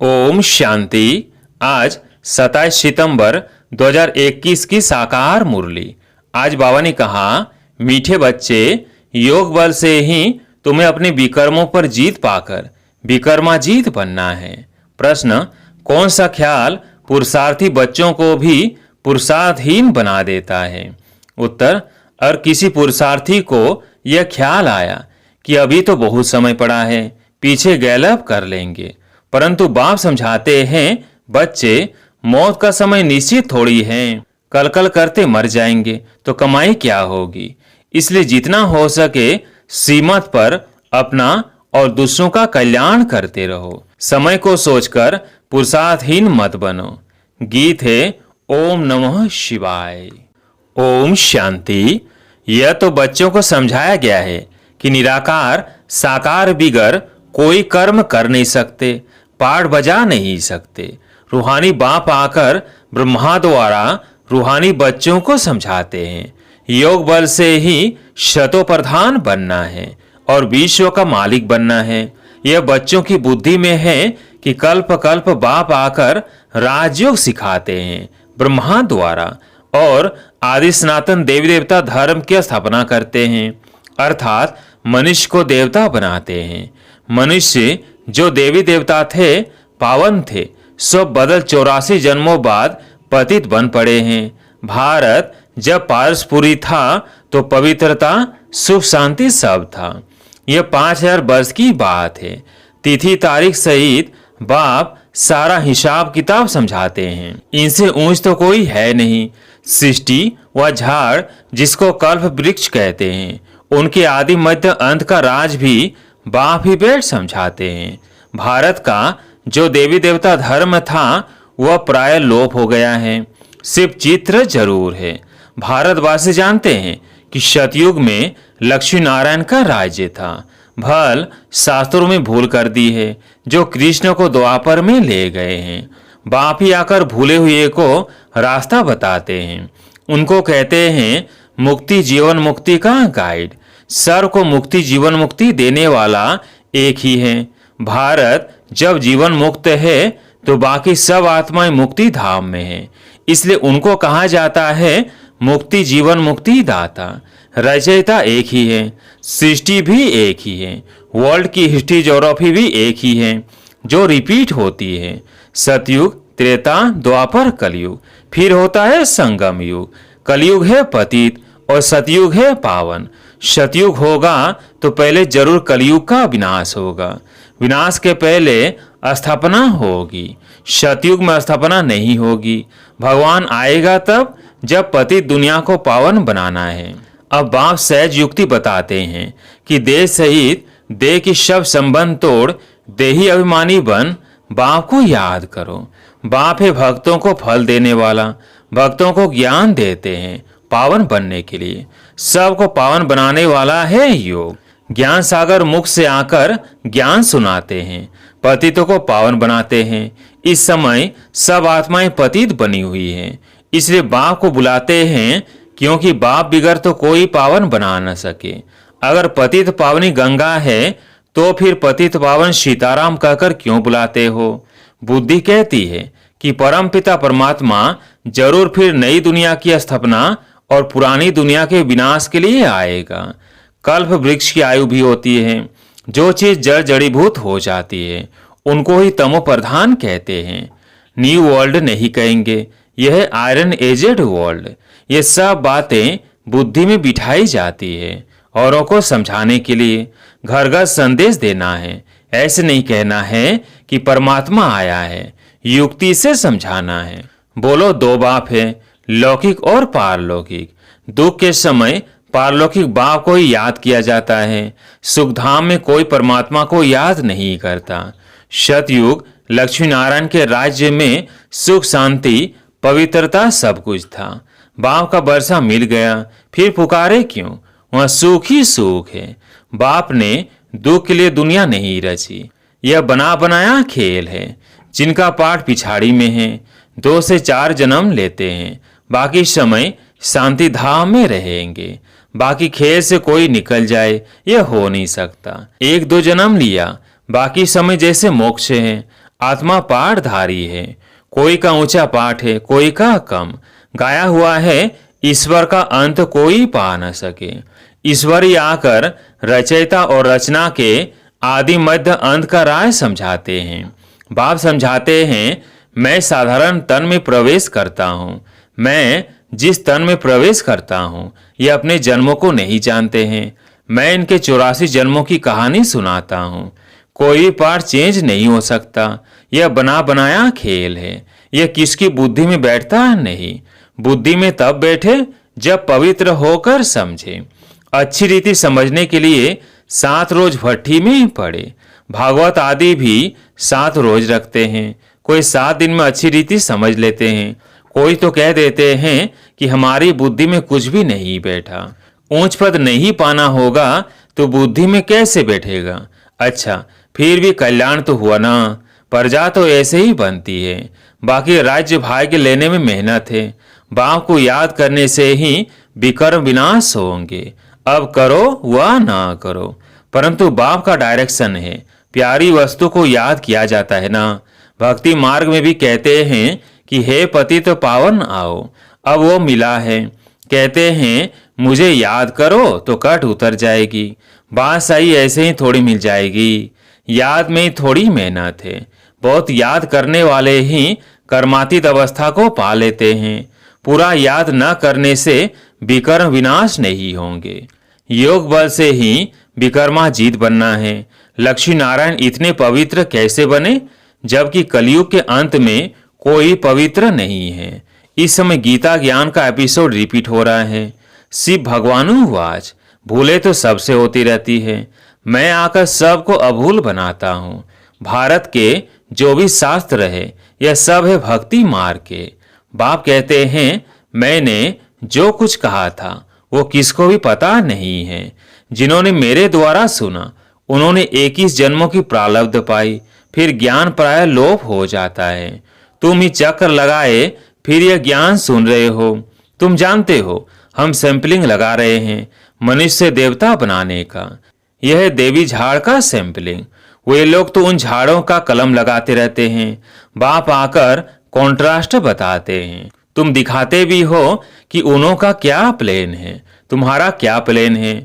ओम शांति। आज 27 सितंबर 2021 की साकार मुरली। आज बाबा ने कहा, मीठे बच्चे, योग बल से ही तुम्हें अपने विकर्मों पर जीत पाकर विकर्माजीत बनना है। प्रश्न, कौन सा ख्याल पुरुषार्थी बच्चों को भी पुरुषार्थहीन बना देता है? उत्तर, और किसी पुरुषार्थी को यह ख्याल आया कि अभी तो बहुत समय पड़ा है, पीछे गैलअप कर लेंगे, परंतु बाप समझाते हैं, बच्चे, मौत का समय निश्चित थोड़ी है, कल कल करते मर जाएंगे तो कमाई क्या होगी। इसलिए जितना हो सके सीमत पर अपना और दूसरों का कल्याण करते रहो। समय को सोचकर पुरुषार्थहीन मत बनो। गीत है ओम नमः शिवाय। ओम शांति। यह तो बच्चों को समझाया गया है कि निराकार साकार बिगर कोई कर्म कर नहीं सकते, पाठ बजा नहीं सकते। रूहानी बाप आकर ब्रह्मा द्वारा रूहानी बच्चों को समझाते हैं, योग बल से ही शतो प्रधान बनना है और विश्व का मालिक बनना है। यह बच्चों की बुद्धि में है कि कल्प कल्प बाप आकर राजयोग सिखाते हैं ब्रह्मा द्वारा और आदि सनातन देवी देवता धर्म की स्थापना करते हैं, अर्थात मनुष्य को देवता बनाते हैं। मनुष्य जो देवी देवता थे, पावन थे, सो बदल 84 जन्मों बाद पतित बन पड़े हैं। भारत जब पारसपुरी था तो पवित्रता सुख शांति सब था। यह 5000 वर्ष की बात है। तिथि तारीख सहित बाप सारा हिसाब किताब समझाते हैं। इनसे ऊंच तो कोई है नहीं। सृष्टि व झाड़ जिसको कल्प वृक्ष कहते हैं, उनके आदि मध्य अंत का राज भी बाप ही बैठ समझाते हैं। भारत का जो देवी देवता धर्म था वह प्राय लोप हो गया है, सिर्फ चित्र जरूर है। भारतवासी जानते हैं कि सतयुग में लक्ष्मी नारायण का राज्य था। भल शास्त्रों में भूल कर दी है, जो कृष्ण को द्वापर में ले गए हैं। बाप ही आकर भूले हुए को रास्ता बताते हैं। उनको कहते हैं मुक्ति जीवन मुक्ति का गाइड। सर को मुक्ति जीवन मुक्ति देने वाला एक ही है। भारत जब जीवन मुक्त है तो बाकी सब आत्माएं मुक्ति धाम में है, इसलिए उनको कहा जाता है मुक्ति जीवन मुक्ति दाता। रचयिता एक ही है, सृष्टि भी एक ही है, वर्ल्ड की हिस्ट्री ज्योग्राफी भी एक ही है जो रिपीट होती है। सतयुग, त्रेता, द्वापर, कलयुग, फिर होता है संगम युग। कलयुग है पतित और सतयुग है पावन। सतयुग होगा तो पहले जरूर कलयुग का विनाश होगा। विनाश के पहले स्थापना होगी। सतयुग में स्थापना नहीं होगी। भगवान आएगा तब जब पतित दुनिया को पावन बनाना है। अब बाप सहज युक्ति बताते हैं कि देह सहित देह की सब संबंध तोड़ देही अभिमानी बन बाप को याद करो। बाप है भक्तों को फल देने वाला, भक्तों को ज्ञान देते हैं पावन बनने के लिए। सबको पावन बनाने वाला है योग। ज्ञान सागर मुख से आकर ज्ञान सुनाते हैं, पतितों को पावन बनाते हैं। इस समय सब आत्माएं पतित बनी हुई हैं, इसलिए बाप को बुलाते हैं, क्योंकि बाप बिगर तो कोई पावन बना न सके। अगर पतित पावनी गंगा है तो फिर पतित पावन सीताराम कहकर क्यों बुलाते हो? बुद्धि कहती है कि परम पिता परमात्मा जरूर फिर नई दुनिया की स्थापना और पुरानी दुनिया के विनाश के लिए आएगा। कल्प वृक्ष की आयु भी होती है। जो चीज जड़ जड़ीभूत हो जाती है उनको ही तमो प्रधान कहते हैं। न्यू वर्ल्ड नहीं कहेंगे, यह आयरन एजेड वर्ल्ड। ये सब बातें बुद्धि में बिठाई जाती है औरों को समझाने के लिए। घर घर संदेश देना है, ऐसे नहीं कहना है कि परमात्मा आया है। युक्ति से समझाना है। बोलो दो बाप है, लौकिक और पारलौकिक। दुख के समय पारलौकिक बाप को ही याद किया जाता है। सुखधाम में कोई परमात्मा को याद नहीं करता। सतयुग लक्ष्मी नारायण के राज्य में सुख शांति पवित्रता सब कुछ था। बाप का वर्षा मिल गया, फिर पुकारे क्यों? वह सुख ही सुख है। बाप ने दुख के लिए दुनिया नहीं रची, यह बना बनाया खेल है। जिनका पाठ पिछाड़ी में है 2 से 4 जन्म लेते हैं, बाकी समय शांति धाम में रहेंगे। बाकी खेल से कोई निकल जाए यह हो नहीं सकता। 1-2 जन्म लिया, बाकी समय जैसे मोक्ष है। आत्मा पाठधारी है। कोई का ऊंचा पाठ है, कोई का कम। गाया हुआ है, ईश्वर का अंत कोई पा न सके। ईश्वर ही आकर रचयिता और रचना के आदि मध्य अंत का राज समझाते हैं। बाप समझाते हैं, मैं साधारण तन में प्रवेश करता हूँ। मैं जिस तन में प्रवेश करता हूँ ये अपने जन्मों को नहीं जानते हैं। मैं इनके 84 जन्मों की कहानी सुनाता हूँ। कोई भी पार्ट चेंज नहीं हो सकता। यह बना बनाया खेल है। यह किसकी बुद्धि में बैठता नहीं। बुद्धि में तब बैठे जब पवित्र होकर समझे। अच्छी रीति समझने के लिए 7 रोज भट्ठी में पड़े। भागवत आदि भी 7 रोज रखते हैं। कोई 7 दिन में अच्छी रीति समझ लेते हैं। कोई तो कह देते हैं कि हमारी बुद्धि में कुछ भी नहीं बैठा। ऊंच पद नहीं पाना होगा तो बुद्धि में कैसे बैठेगा। अच्छा, फिर भी कल्याण तो हुआ ना। प्रजा तो ऐसे ही बनती है। बाकी राज्य भाग्य लेने में मेहनत है। बाप को याद करने से ही विकर्म विनाश होंगे। अब करो व ना करो, परंतु बाप का डायरेक्शन है। प्यारी वस्तु को याद किया जाता है ना। भक्ति मार्ग में भी कहते हैं कि हे पतित पावन आओ। अब वो मिला है। कहते हैं मुझे याद करो तो कट उतर जाएगी। बात सही ऐसे ही थोड़ी मिल जाएगी। याद में थोड़ी मेहनत है। बहुत याद करने वाले ही कर्मातीत अवस्था को पा लेते हैं। पूरा याद न करने से विकर्म विनाश नहीं होंगे। योग बल से ही विकर्माजीत बनना है। लक्ष्मी नारायण इतने पवित्र कैसे बने जबकि कलयुग के अंत में कोई पवित्र नहीं है। इस समय गीता ज्ञान का एपिसोड रिपीट हो रहा है। शिव भगवानुवाच, भूले तो सबसे होती रहती है। मैं आकर सबको अभूल बनाता हूँ। भारत के जो भी शास्त्र है यह सब है भक्ति मार्ग के। बाप कहते हैं मैंने जो कुछ कहा था वो किसको भी पता नहीं है। जिन्होंने मेरे द्वारा सुना उन्होंने 21 जन्मों की प्रारब्ध पाई। फिर ज्ञान प्राय लोप हो जाता है। तुम ही चक्र लगाए फिर यह ज्ञान सुन रहे हो। तुम जानते हो हम सैंपलिंग लगा रहे हैं मनुष्य देवता बनाने का। यह है देवी झाड़ का सैंपलिंग। वे लोग तो उन झाड़ों का कलम लगाते रहते हैं। बाप आकर कॉन्ट्रास्ट बताते हैं। तुम दिखाते भी हो कि उन्हों का क्या प्लान है, तुम्हारा क्या प्लान है।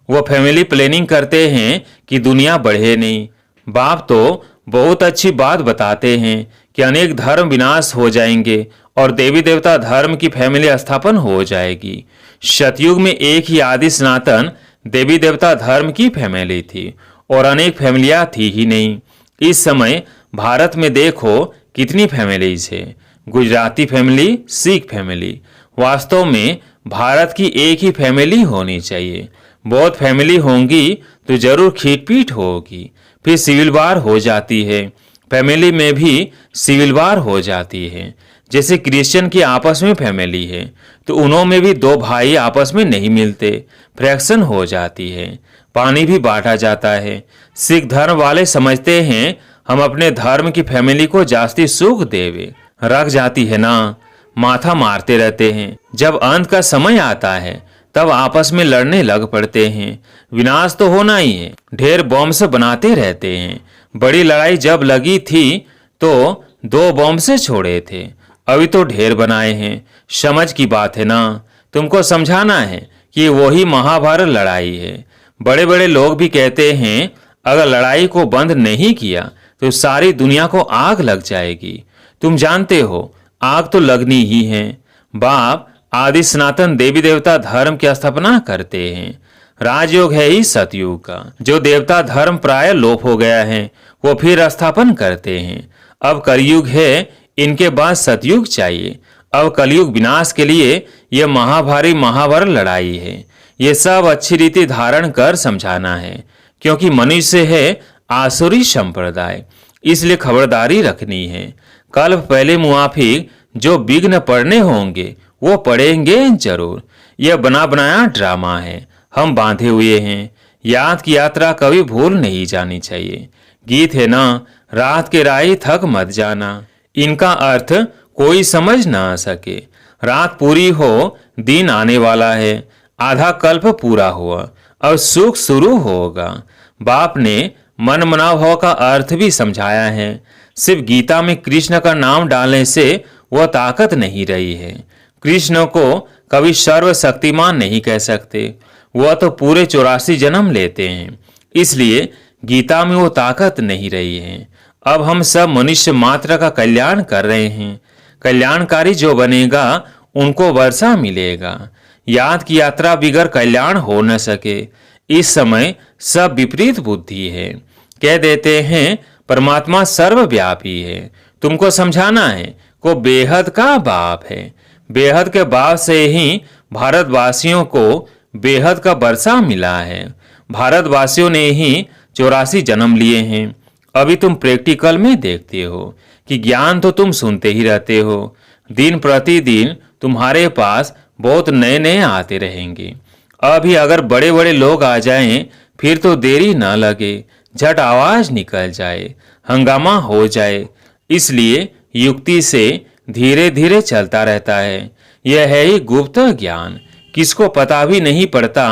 वो फैमिली प्लानिंग करते हैं कि दुनिया बढ़े नहीं। बाप तो बहुत अच्छी बात बताते हैं कि अनेक धर्म विनाश हो जाएंगे और देवी देवता धर्म की फैमिली स्थापन हो जाएगी। सतयुग में एक ही आदि सनातन देवी देवता धर्म की फैमिली थी और अनेक फैमिलियां थी ही नहीं। इस समय भारत में देखो कितनी फैमिलीज है। Gujarati family, Sikh family. वास्तव में भारत की एक ही फैमिली होनी चाहिए। बहुत फैमिली होंगी तो जरूर खींचपीट होगी, फिर सिविल वार हो जाती है। फैमिली में भी सिविल वार हो जाती है। जैसे क्रिश्चियन की आपस में फैमिली है तो उन्हों में भी 2 भाई आपस में नहीं मिलते, फ्रैक्शन हो जाती है, पानी भी बांटा जाता है। सिख धर्म वाले समझते हैं हम अपने धर्म की फैमिली को जास्ती सुख देवे। रख जाती है ना, माथा मारते रहते हैं। जब अंत का समय आता है तब आपस में लड़ने लग पड़ते हैं। विनाश तो होना ही है। ढेर बॉम्ब बनाते रहते हैं। बड़ी लड़ाई जब लगी थी तो 2 बॉम्ब से छोड़े थे, अभी तो ढेर बनाए हैं। समझ की बात है ना। तुमको समझाना है कि वही महाभारत लड़ाई है। बड़े बड़े लोग भी कहते हैं अगर लड़ाई को बंद नहीं किया तो सारी दुनिया को आग लग जाएगी। तुम जानते हो आग तो लगनी ही है। बाप आदि सनातन देवी देवता धर्म की स्थापना करते हैं। राजयोग है ही सतयुग का। जो देवता धर्म प्राय लोप हो गया है वो फिर स्थापन करते हैं। अब कलयुग है, इनके बाद सतयुग चाहिए। अब कलयुग विनाश के लिए यह महाभारी महाभारत लड़ाई है। ये सब अच्छी रीति धारण कर समझाना है, क्योंकि मनुष्य है आसुरी संप्रदाय, इसलिए खबरदारी रखनी है। कल पहले मुआफिक जो विघ्न पड़ने होंगे वो पड़ेंगे जरूर। यह बना बनाया ड्रामा है, हम बांधे हुए हैं। याद की यात्रा कभी भूल नहीं जानी चाहिए। गीत है ना, रात के राही थक मत जाना। इनका अर्थ कोई समझ ना सके। रात पूरी हो, दिन आने वाला है। आधा कल्प पूरा हुआ, अब सुख शुरू होगा। बाप ने मन मनाव का अर्थ भी समझाया है। सिर्फ गीता में कृष्ण का नाम डालने से वह ताकत नहीं रही है। कृष्ण को कभी सर्वशक्तिमान नहीं कह सकते, वह तो पूरे 84 जन्म लेते हैं, इसलिए गीता में वो ताकत नहीं रही है। अब हम सब मनुष्य मात्र का कल्याण कर रहे हैं। कल्याणकारी जो बनेगा उनको वर्षा मिलेगा। याद की यात्रा बिगर कल्याण हो न सके। इस समय सब विपरीत बुद्धि है, कह देते हैं परमात्मा सर्वव्यापी है। तुमको समझाना है को बेहद का बाप है। बेहद के बाप से ही भारतवासियों को बेहद का वर्षा मिला है। भारतवासियों ने ही 84 जन्म लिए हैं। अभी तुम प्रैक्टिकल में देखते हो कि ज्ञान तो तुम सुनते ही रहते हो। दिन प्रतिदिन तुम्हारे पास बहुत नए नए आते रहेंगे। अभी अगर बड़े बड़े लोग आ जाएं, फिर तो देरी न लगे, झट आवाज निकल जाए, हंगामा हो जाए। इसलिए युक्ति से धीरे धीरे चलता रहता है। यह है ही गुप्त ज्ञान, किसको पता भी नहीं पड़ता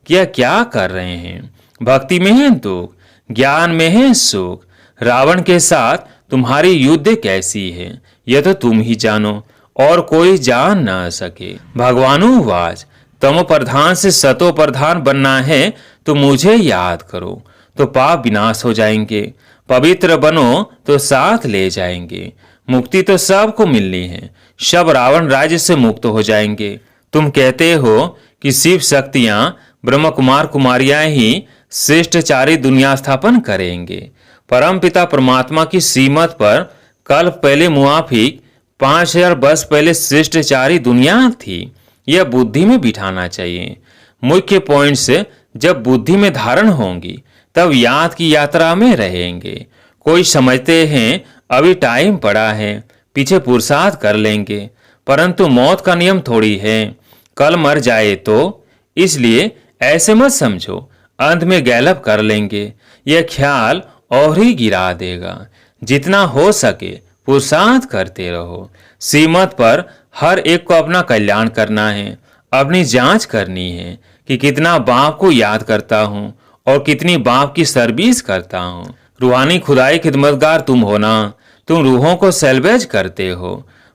कि यह क्या कर रहे हैं। भक्ति में है दुख, ज्ञान में है सुख। रावण के साथ तुम्हारी युद्ध कैसी है यह तो तुम ही जानो, और कोई जान न सके। भगवानुवाच, तमो प्रधान से सतो प्रधान बनना है तो मुझे याद करो, तो पाप विनाश हो जाएंगे। पवित्र बनो तो साथ ले जाएंगे। मुक्ति तो सबको मिलनी है, सब रावण राज्य से मुक्त हो जाएंगे। तुम कहते हो कि शिव शक्तियां ब्रह्म कुमार कुमारियां ही श्रेष्ठचारी दुनिया स्थापन करेंगे। परमपिता परमात्मा की श्रीमत पर कल्प पहले मुआफिक 5000 वर्ष पहले श्रेष्ठचारी दुनिया थी। यह बुद्धि में बिठाना चाहिए। मुख्य पॉइंट्स जब बुद्धि में धारण होंगी तब याद की यात्रा में रहेंगे। कोई समझते हैं अभी टाइम पड़ा है, पीछे पुरुषार्थ कर लेंगे, परंतु मौत का नियम थोड़ी है, कल मर जाए तो। इसलिए ऐसे मत समझो अंत में गैलप कर लेंगे, यह ख्याल और ही गिरा देगा। जितना हो सके पुरुषार्थ करते रहो। श्रीमत पर हर एक को अपना कल्याण करना है, अपनी जांच करनी है कि कितना बाप को याद करता हूँ और कितनी बाप की सर्विस करता हूँ। रूहानी खुदाई खिदमतगार तुम हो ना, तुम रूहों को सेल्वेज करते हो।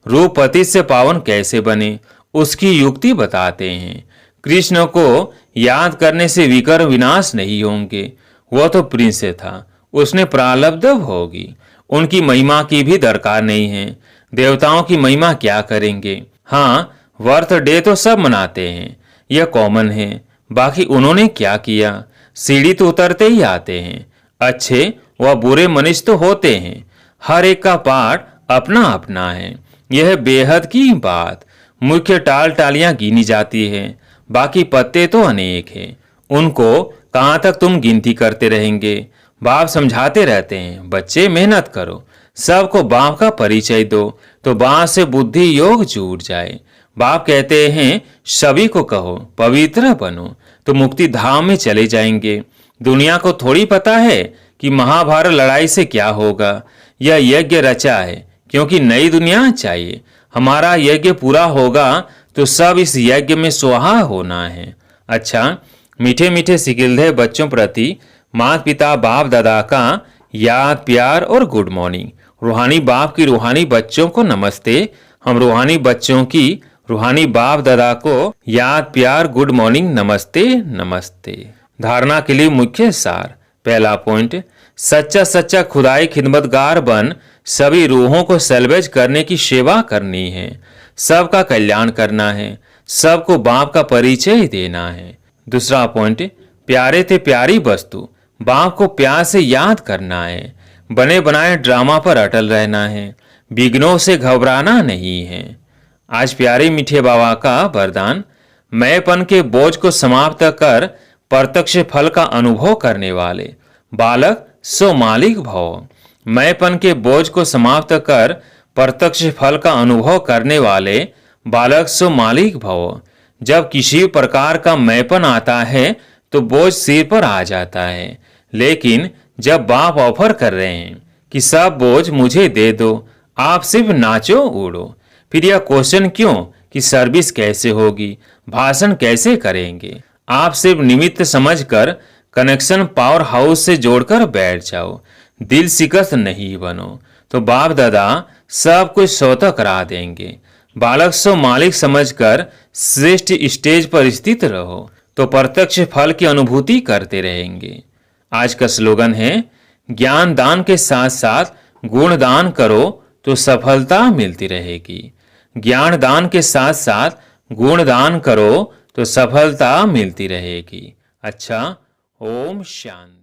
रूह पति से पावन कैसे बने उसकी युक्ति बताते हैं। कृष्ण को याद करने से विकर विनाश नहीं होंगे। वह तो प्रिंस था, उसने प्रारब्ध होगी, उनकी महिमा की भी दरकार नहीं है। देवताओं की महिमा क्या करेंगे। हाँ, बर्थडे तो सब मनाते हैं, यह कॉमन है। बाकी उन्होंने क्या किया, सीढ़ी तो उतरते ही आते हैं। अच्छे व बुरे मनुष्य तो होते हैं, हर एक का पार्ट अपना अपना है। यह बेहद की बात। मुख्य टाल टालियां गिनी जाती है, बाकी पत्ते तो अनेक हैं। उनको कहाँ तक तुम गिनती करते रहेंगे। बाप समझाते रहते हैं बच्चे मेहनत करो, सबको बाप का परिचय दो तो बाप से बुद्धि योग जुड़ जाए। बाप कहते हैं सभी को कहो पवित्र बनो तो मुक्ति धाम में चले जाएंगे। दुनिया को थोड़ी पता है कि महाभारत लड़ाई से क्या होगा। यह यज्ञ रचा है क्योंकि नई दुनिया चाहिए। हमारा यज्ञ पूरा होगा तो सब इस यज्ञ में स्वाहा होना है। अच्छा, मीठे मीठे सिकिलधे बच्चों प्रति माता पिता बाप दादा का याद प्यार और गुड मॉर्निंग। रूहानी बाप की रूहानी बच्चों को नमस्ते। हम रूहानी बच्चों की रूहानी बाप दादा को याद प्यार गुड मॉर्निंग नमस्ते नमस्ते। धारणा के लिए मुख्य सार। पहला पॉइंट, सच्चा सच्चा खुदाई खिदमतगार बन सभी रूहों को सेल्वेज करने की सेवा करनी है, सबका कल्याण करना है, सबको बाप का परिचय देना है। दूसरा पॉइंट, प्यारे थे प्यारी वस्तु बाप को प्यार से याद करना है, बने बनाए ड्रामा पर अटल रहना है, विघ्नों से घबराना नहीं है। आज प्यारे मीठे बाबा का वरदान, मैंपन के बोझ को समाप्त कर प्रत्यक्ष फल का अनुभव करने वाले बालक सो मालिक भव। मैंपन के बोझ को समाप्त कर प्रत्यक्ष फल का अनुभव करने वाले बालक सो मालिक भव। जब किसी प्रकार का मैंपन आता है तो बोझ सिर पर आ जाता है, लेकिन जब बाप ऑफर कर रहे हैं कि सब बोझ मुझे दे दो, आप सिर्फ नाचो उड़ो, फिर यह क्वेश्चन क्यों कि सर्विस कैसे होगी, भाषण कैसे करेंगे। आप सिर्फ निमित्त समझकर कनेक्शन पावर हाउस से जोड़कर बैठ जाओ, दिल शिकस्त नहीं बनो। तो बाप दादा सब कुछ स्वतः करा देंगे। बालक सो मालिक समझकर श्रेष्ठ स्टेज पर स्थित रहो तो प्रत्यक्ष फल की अनुभूति करते रहेंगे। आज का स्लोगन है, ज्ञान दान के साथ साथ गुण दान करो तो सफलता मिलती रहेगी। ज्ञान दान के साथ साथ गुण दान करो तो सफलता मिलती रहेगी। अच्छा, ओम शांति।